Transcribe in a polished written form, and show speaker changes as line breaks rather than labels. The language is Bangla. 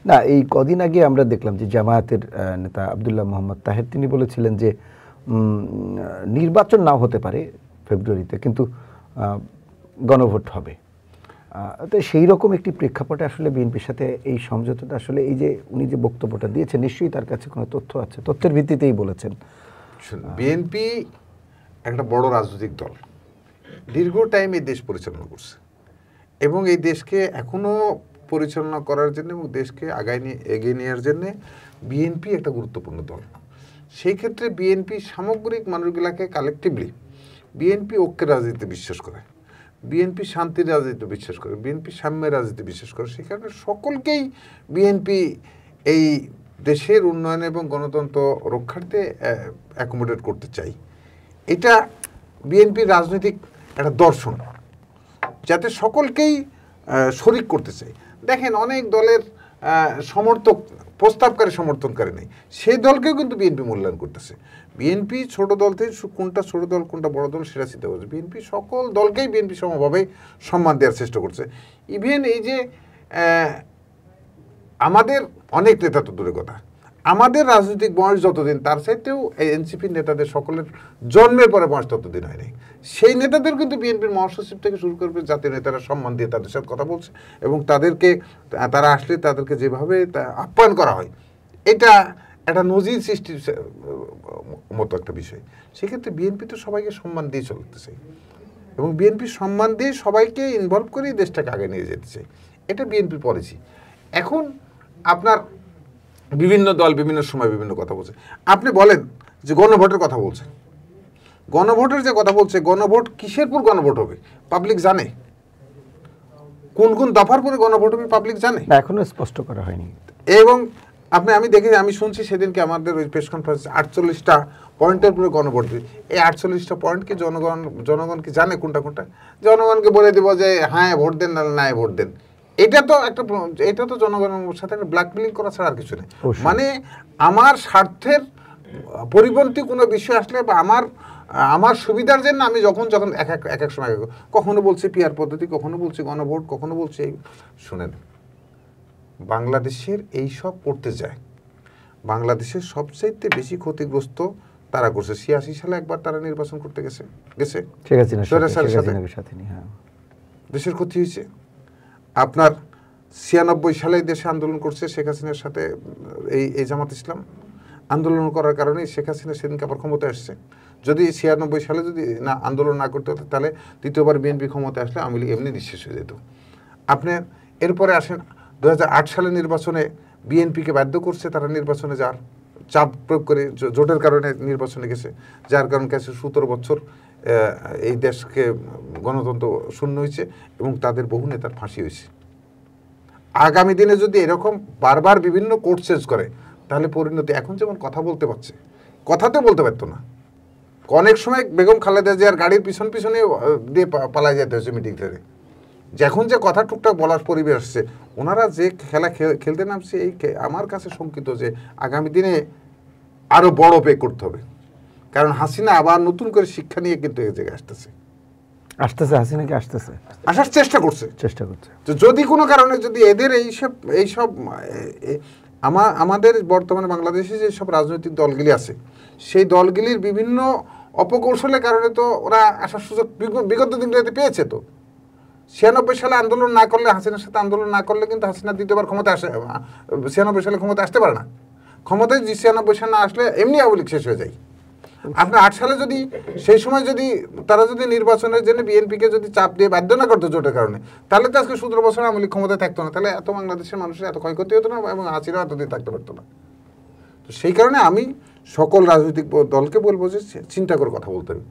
না, এই কদিন আগে আমরা দেখলাম যে জামায়াতের নেতা আব্দুল্লাহ মোহাম্মদ তাহের তিনি বলেছিলেন যে নির্বাচন নাও হতে পারে ফেব্রুয়ারিতে, কিন্তু গণভোট হবে। তো সেই রকম একটি প্রেক্ষাপটে আসলে বিএনপির সাথে এই সমঝোতাটা আসলে, এই যে উনি যে বক্তব্যটা দিয়েছেন, নিশ্চয়ই তার কাছে কোনো তথ্য আছে, তথ্যের ভিত্তিতেই বলেছেন।
বিএনপি একটা বড় রাজনৈতিক দল, দীর্ঘ টাইম এই দেশ পরিচালনা করছে এবং এই দেশকে এখনো পরিচালনা করার জন্য এবং দেশকে এগিয়ে নেওয়ার জন্য বিএনপি একটা গুরুত্বপূর্ণ দল। সেই ক্ষেত্রে বিএনপি সামগ্রিক মানুষগুলাকে কালেকটিভলি, বিএনপি ঐক্যের রাজনীতিতে বিশ্বাস করে, বিএনপি শান্তির রাজনীতিতে বিশ্বাস করে, বিএনপি সাম্যের রাজনীতিতে বিশ্বাস করে। সেই কারণে সকলকেই বিএনপি এই দেশের উন্নয়ন এবং গণতন্ত্র রক্ষার্থে অ্যাকোমোডেট করতে চাই। এটা বিএনপির রাজনৈতিক একটা দর্শন, যাতে সকলকেই শরিক করতে চাই। দেখেন, অনেক দলের সমর্থক, প্রস্তাবকারী সমর্থনকারী নেই, সেই দলকেও কিন্তু বিএনপি মূল্যায়ন করতেছে। বিএনপি ছোট দল থেকে কোনটা ছোট দল কোনটা বড় দল সেটা চিন্তা করছে। বিএনপি সকল দলকেই বিএনপি সমভাবে সম্মান দেওয়ার চেষ্টা করছে। ইভেন এই যে আমাদের অনেক নেতা, তো দূরের কথা, আমাদের রাজনৈতিক বয়স যতদিন, তার চাইতেও এই এনসিপির নেতাদের সকলের জন্মের পরে বয়স ততদিন হয়নি। সেই নেতাদের কিন্তু বিএনপির মহাসচিব থেকে শুরু করবে জাতীয় নেতারা সম্মান দিয়ে তাদের সাথে কথা বলছে এবং তাদেরকে, তারা আসলে তাদেরকে যেভাবে আপ্যায়ন করা হয়, এটা একটা নজির সৃষ্টির মতো একটা বিষয়। সেক্ষেত্রে বিএনপি তো সবাইকে সম্মান দিয়ে চলতেছে এবং বিএনপি সম্মান দিয়ে সবাইকে ইনভলভ করেই দেশটাকে আগে নিয়ে যেতে চাই। এটা বিএনপির পলিসি। এখন আপনার বিভিন্ন দল বিভিন্ন সময় বিভিন্ন কথা বলছে। আপনি বলেন যে গণভোটের কথা বলছে, গণভোটের যে কথা বলছে, গণভোট কিসের পর গণভোট হবে পাবলিক জানে? কোন কোন দফার পরে গণভোট হবে পাবলিক জানে?
এখনো স্পষ্ট করা হয়নি।
এবং আমি শুনছি সেদিনকে আমাদের ওই প্রেস কনফারেন্সে 48টা পয়েন্টের উপরে গণভোট দিবে। এই 48টা পয়েন্ট কি জনগণ কি জানে কোনটা কোনটা? জনগণকে বলে দেব যে হ্যাঁ ভোট দেন, না না ভোট দেন। এটা তো জনগণের সাথে একটা ব্ল্যাকমেলিং করা ছাড়া আর কিছু নেই। মানে আমার স্বার্থের পরিপন্থী কোনো বিষয় আসলে বা আমার সুবিধার জন্য আমি যখন এক এক সময় কখনো বলছি পিআর পদ্ধতি, কখনো বলছি গণভোট, কখনো বলছি শুনেন, বাংলাদেশের এই সব করতে যায়। বাংলাদেশের সবচাইতে বেশি ক্ষতিগ্রস্ত তারা করছে। 86 সালে একবার তারা নির্বাচন করতে গেছে, দেশের ক্ষতি হয়েছে। আপনার 96 সালে দেশে আন্দোলন করছে শেখ হাসিনার সাথে এই জামাত ইসলাম, আন্দোলন করার কারণে শেখ হাসিনা সেদিনকে আবার ক্ষমতায় আসছে। যদি 96 সালে যদি না আন্দোলন না করতে হতো, তাহলে দ্বিতীয়বার বিএনপি ক্ষমতায় আসলে আওয়ামী লীগ এমনি নিঃশেষ হয়ে যেত। আপনি এরপরে আসেন 2008 সালে নির্বাচনে বিএনপিকে বাধ্য করছে তারা নির্বাচনে যাওয়ার, চাপ প্রয়োগ করে জোটের কারণে নির্বাচনে গেছে, যার কারণে কাছে 17 বছর এই দেশকে গণতন্ত্র শূন্য হয়েছে এবং তাদের বহু নেতার ফাঁসি হয়েছে। আগামী দিনে যদি এরকম বারবার বিভিন্ন কোর্ট চেঞ্জ করে, তাহলে পরিণতি, এখন যেমন কথা বলতে পারছে, কথাতে বলতে পারতো না। অনেক সময় বেগম খালেদা জিয়ার গাড়ির পিছনে দিয়ে পালায় যেতে হয়েছে মিটিং থেকে। যখন যে কথা টুকটাক বলার পরিবেশ আসছে, ওনারা যে খেলা খেলতে নামছে, এই আমার কাছে শঙ্কিত যে আগামী দিনে আরো বড় পে করতে হবে। কারণ হাসিনা আবার নতুন করে শিক্ষা নিয়ে কিন্তু এই জায়গায়
হাসিনাকে
আসার চেষ্টা করছে। তো যদি কোনো কারণে যদি এদের এইসব আমাদের বর্তমানে বাংলাদেশে যে সব রাজনৈতিক দলগুলি আছে, সেই দলগুলির বিভিন্ন অপকৌশলের কারণে তো ওরা আসার সুযোগ বিগত দিনগুলোতে পেয়েছে। তো 96 সালে আন্দোলন না করলে, হাসিনার সাথে আন্দোলন না করলে কিন্তু হাসিনা দ্বিতীয়বার ক্ষমতা 96 সালে ক্ষমতা আসতে পারে না। ক্ষমতায় 96 সালে না আসলে এমনি আওয়ামী লীগ শেষ হয়ে যায়। আপনার 8 সালে যদি সেই সময় তারা যদি নির্বাচনের জন্য বিএনপিকে যদি চাপ দিয়ে বাধ্য না করতো জোটের কারণে, তাহলে তো আজকে 17 বছর আওয়ামী লীগ ক্ষমতায় থাকতো না, তাহলে এত বাংলাদেশের মানুষের এত ক্ষয়ক্ষতি হতো না এবং হাসিনাও এতদিন থাকতে পারতো না। তো সেই কারণে আমি সকল রাজনৈতিক দলকে বলবো যে চিন্তা করে কথা বলতে হবে।